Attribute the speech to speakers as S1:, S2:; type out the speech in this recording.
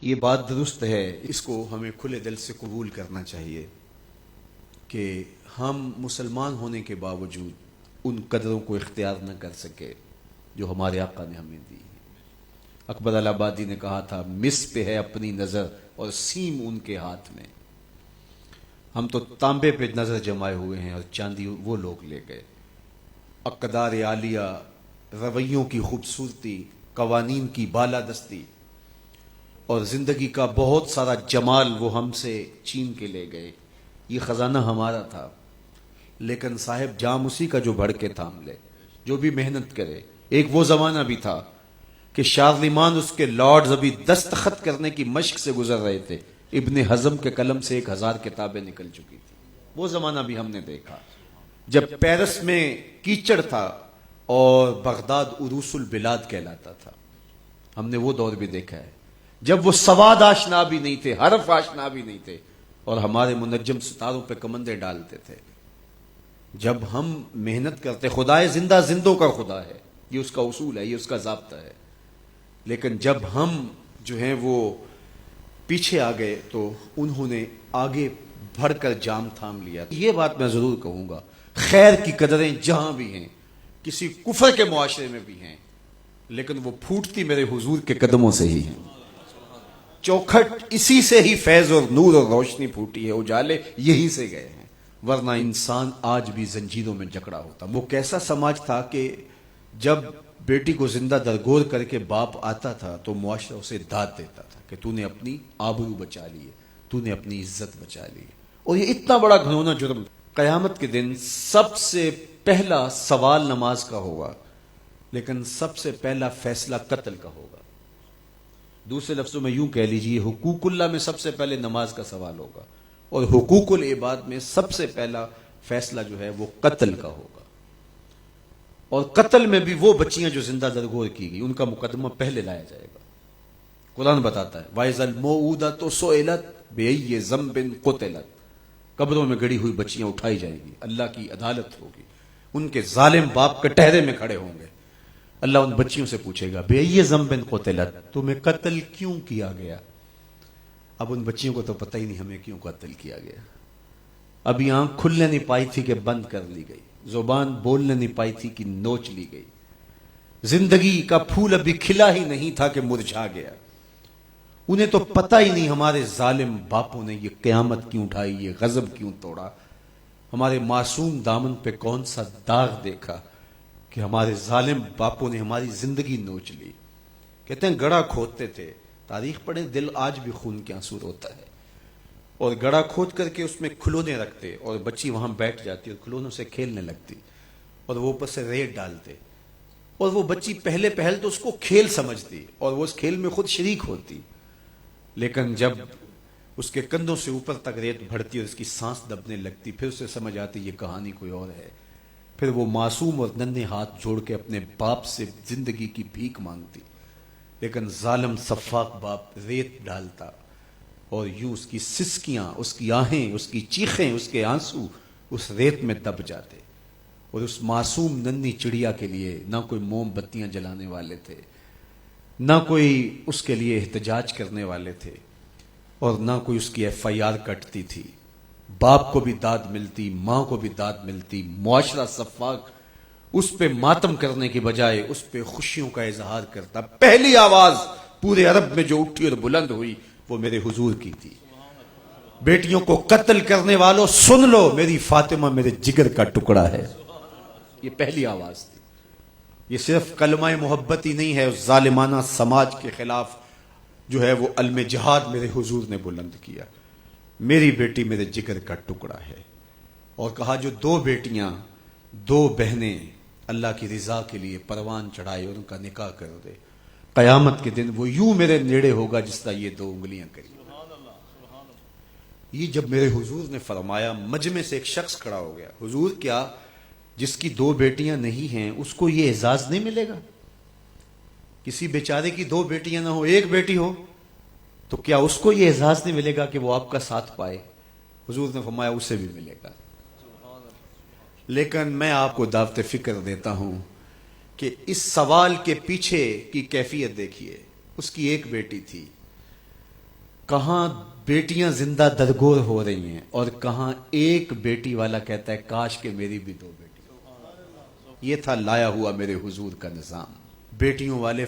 S1: یہ بات درست ہے، اس کو ہمیں کھلے دل سے قبول کرنا چاہیے کہ ہم مسلمان ہونے کے باوجود ان قدروں کو اختیار نہ کر سکے جو ہمارے آقا نے ہمیں دی. اکبر الہآبادی نے کہا تھا مس پہ ہے اپنی نظر اور سیم ان کے ہاتھ میں. ہم تو تانبے پہ نظر جمائے ہوئے ہیں اور چاندی وہ لوگ لے گئے. اقدار عالیہ، رویوں کی خوبصورتی، قوانین کی بالادستی اور زندگی کا بہت سارا جمال وہ ہم سے چھین کے لے گئے. یہ خزانہ ہمارا تھا، لیکن صاحب جام اسی کا جو بڑھ کے تھام لے، جو بھی محنت کرے. ایک وہ زمانہ بھی تھا کہ شارلمان اس کے لارڈز ابھی دستخط کرنے کی مشق سے گزر رہے تھے. ابن حزم کے قلم سے 1000 کتابیں نکل چکی تھی. وہ زمانہ بھی ہم نے دیکھا جب پیرس میں کیچڑ تھا اور بغداد عروس البلاد کہلاتا تھا. ہم نے وہ دور بھی دیکھا ہے جب وہ سواد آشنا بھی نہیں تھے، حرف آشنا بھی نہیں تھے، اور ہمارے منجم ستاروں پہ کمندے ڈالتے تھے. جب ہم محنت کرتے، خدائے زندہ زندوں کا خدا ہے، یہ اس کا اصول ہے، یہ اس کا ضابطہ ہے. لیکن جب ہم جو ہیں وہ پیچھے آ گئے تو انہوں نے آگے بڑھ کر جام تھام لیا. یہ بات میں ضرور کہوں گا، خیر کی قدریں جہاں بھی ہیں، کسی کفر کے معاشرے میں بھی ہیں، لیکن وہ پھوٹتی میرے حضور کے قدموں سے ہی ہیں. چوکھٹ اسی سے ہی فیض اور نور اور روشنی پھوٹی ہے، اجالے یہی سے گئے ہیں، ورنہ انسان آج بھی زنجیروں میں جکڑا ہوتا. وہ کیسا سماج تھا کہ جب بیٹی کو زندہ درگور کر کے باپ آتا تھا تو معاشرہ اسے داد دیتا تھا کہ تو نے اپنی آبرو بچا لی ہے، تو نے اپنی عزت بچا لی ہے. اور یہ اتنا بڑا گھنونا جرم. قیامت کے دن سب سے پہلا سوال نماز کا ہوگا، لیکن سب سے پہلا فیصلہ قتل کا ہوگا. دوسرے لفظوں میں یوں کہہ لیجیے، حقوق اللہ میں سب سے پہلے نماز کا سوال ہوگا، اور حقوق العباد میں سب سے پہلا فیصلہ جو ہے وہ قتل کا ہوگا. اور قتل میں بھی وہ بچیاں جو زندہ درگور کی گئی، ان کا مقدمہ پہلے لایا جائے گا. قرآن بتاتا ہے وَإِذَا الْمَوْءُودَةُ سُئِلَتْ بِأَيِّ ذَنبٍ قُتِلَتْ. قبروں میں گڑی ہوئی بچیاں اٹھائی جائیں گی، اللہ کی عدالت ہوگی، ان کے ظالم باپ کٹہرے میں کھڑے ہوں گے. اللہ ان بچیوں سے پوچھے گا بِأَيِّ ذَنبٍ قُتِلَتْ، تمہیں قتل کیوں کیا گیا؟ اب ان بچیوں کو تو پتہ ہی نہیں ہمیں کیوں قتل کیا گیا. ابھی آنکھ کھلنے نہیں پائی تھی کہ بند کر لی گئی، زبان بولنے نہیں پائی تھی کہ نوچ لی گئی، زندگی کا پھول ابھی کھلا ہی نہیں تھا کہ مرجھا گیا. انہیں تو پتہ ہی نہیں ہمارے ظالم باپوں نے یہ قیامت کیوں اٹھائی، یہ غضب کیوں توڑا، ہمارے معصوم دامن پہ کون سا داغ دیکھا کہ ہمارے ظالم باپوں نے ہماری زندگی نوچ لی. کہتے ہیں گڑھا کھودتے تھے، تاریخ پڑھیں، دل آج بھی خون کے آنسو روتا ہے. اور گڑھا کھود کر کے اس میں کھلونے رکھتے اور بچی وہاں بیٹھ جاتی اور کھلونوں سے کھیلنے لگتی، اور وہ اوپر سے ریت ڈالتے، اور وہ بچی پہلے پہل تو اس کو کھیل سمجھتی اور وہ اس کھیل میں خود شریک ہوتی. لیکن جب اس کے کندھوں سے اوپر تک ریت بڑھتی اور اس کی سانس دبنے لگتی، پھر اسے سمجھ آتی یہ کہانی کوئی اور ہے. پھر وہ معصوم اور ننھے ہاتھ جوڑ کے اپنے باپ سے زندگی کی بھیک مانگتی، لیکن ظالم سفاک باپ ریت ڈالتا اور یوں اس کی سسکیاں، اس کی آہیں، اس کی چیخیں، اس کے آنسو اس ریت میں دب جاتے. اور اس معصوم ننھی چڑیا کے لیے نہ کوئی موم بتیاں جلانے والے تھے، نہ کوئی اس کے لیے احتجاج کرنے والے تھے، اور نہ کوئی اس کی FIR کٹتی تھی. باپ کو بھی داد ملتی، ماں کو بھی داد ملتی. معاشرہ صفاق اس پہ ماتم کرنے کی بجائے اس پہ خوشیوں کا اظہار کرتا. پہلی آواز پورے عرب میں جو اٹھی اور بلند ہوئی وہ میرے حضور کی تھی. بیٹیوں کو قتل کرنے والوں سن لو، میری فاطمہ میرے جگر کا ٹکڑا ہے. یہ پہلی آواز تھی. یہ صرف کلمہ محبت ہی نہیں ہے، اس ظالمانہ سماج کے خلاف جو ہے وہ علم جہاد میرے حضور نے بلند کیا. میری بیٹی میرے جگر کا ٹکڑا ہے. اور کہا جو 2 بیٹیاں 2 بہنیں اللہ کی رضا کے لیے پروان چڑھائے اور ان کا نکاح کر دے، قیامت کے دن وہ یوں میرے نیڑے ہوگا جس طرح یہ 2 انگلیاں کری. یہ جب میرے حضور نے فرمایا، مجمع سے ایک شخص کھڑا ہو گیا. حضور کیا جس کی 2 بیٹیاں نہیں ہیں اس کو یہ اعزاز نہیں ملے گا؟ کسی بیچارے کی 2 بیٹیاں نہ ہو، 1 بیٹی ہو، تو کیا اس کو یہ اعزاز نہیں ملے گا کہ وہ آپ کا ساتھ پائے؟ حضور نے فرمایا اسے بھی ملے گا. لیکن میں آپ کو دعوت فکر دیتا ہوں کہ اس سوال کے پیچھے کی کیفیت دیکھیے. اس کی 1 بیٹی تھی، کہاں بیٹیاں زندہ درگور ہو رہی ہیں اور کہاں ایک بیٹی والا کہتا ہے کاش کہ میری بھی 2 بیٹی. یہ تھا لایا ہوا میرے حضور کا نظام. بیٹیوں والے